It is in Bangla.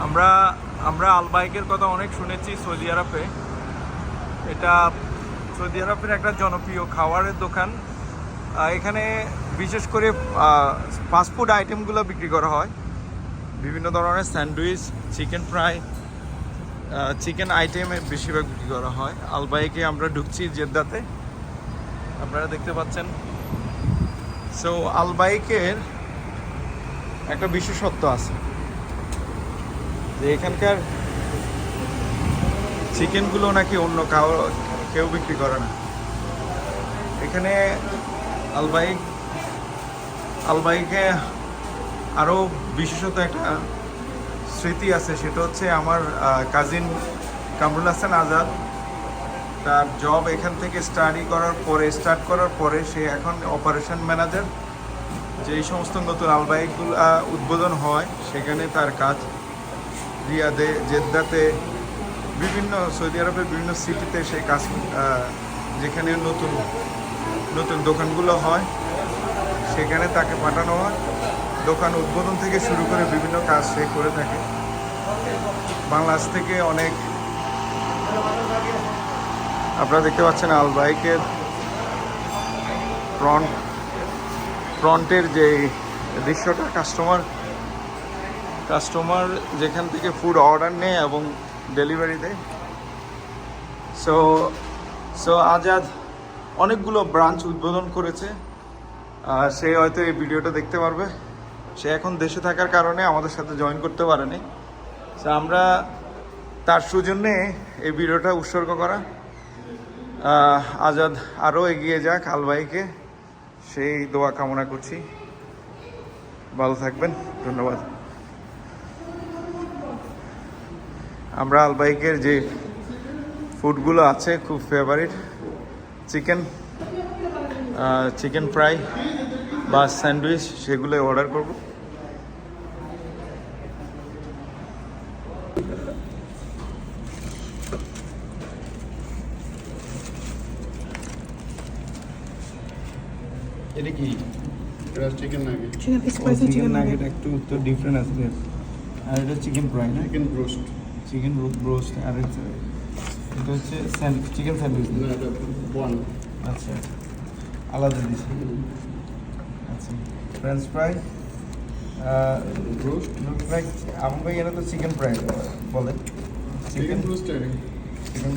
আমরা আমরা আলবাইকের কথা অনেক শুনেছি সৌদি আরবে। এটা সৌদি আরবের একটা জনপ্রিয় খাবারের দোকান। এখানে বিশেষ করে ফাস্টফুড আইটেমগুলো বিক্রি করা হয়। বিভিন্ন ধরনের sandwich, chicken fry, chicken item বেশিরভাগ বিক্রি করা হয়। আলবাইকে আমরা ঢুকছি জেদ্দাতে, আপনারা দেখতে পাচ্ছেন। সো আলবাইকের একটা বিশেষত্ব আছে যে এখানকার চিকেনগুলো নাকি অন্য কেউ বিক্রি করে না। এখানে আলবাইকে আরও বিশেষত একটা স্মৃতি আছে, সেটা হচ্ছে আমার কাজিন কামরুল হাসান আজাদ, তার জব এখান থেকে স্টার্ট করার পরে সে এখন অপারেশন ম্যানেজার। যেই সমস্ত নতুন আলবাইকগুলো উদ্বোধন হয় সেখানে তার কাজ। রিয়াদে, জেদ্দাতে, বিভিন্ন সৌদি আরবের বিভিন্ন সিটিতে সে কাজ, যেখানে নতুন নতুন দোকানগুলো হয় সেখানে তাকে পাঠানো হয়। দোকান উদ্বোধন থেকে শুরু করে বিভিন্ন কাজ সে করে থাকে। বাংলাদেশ থেকে অনেক, আপনারা দেখতে পাচ্ছেন আলবাইকের ফ্রন্টের যে দৃশ্যটা, কাস্টমার যেখান থেকে ফুড অর্ডার নেয় এবং ডেলিভারি দেয়। সো আজাদ অনেকগুলো ব্রাঞ্চ উদ্বোধন করেছে। সে হয়তো এই ভিডিওটা দেখতে পারবে। সে এখন দেশে থাকার কারণে আমাদের সাথে জয়েন করতে পারেনি। সো আমরা তার সৌজন্যে এই ভিডিওটা উৎসর্গ করা। আজাদ আরও এগিয়ে যাক আলবাইকে, সেই দোয়া কামনা করছি। ভালো থাকবেন, ধন্যবাদ। আমরা আলবাইকের যে ফুডগুলো আছে খুব ফেভারিট, চিকেন ফ্রাই বা স্যান্ডউইচ, সেগুলো অর্ডার করব। এটা কি? এটা চিকেন নাগেট, চিকেন নাগেট একটু তো ডিফারেন্ট আছে। আর এটা চিকেন ফ্রাই না? Chicken broast, chicken broast. আর এটা হচ্ছে চিকেন স্যান্ডউইচ। না এটা বন। আচ্ছা, আলাদা দিছি। আচ্ছা, French fry, broast, look like আমাকে এটা তো চিকেন ফ্রাই বলে। Chicken broast, chicken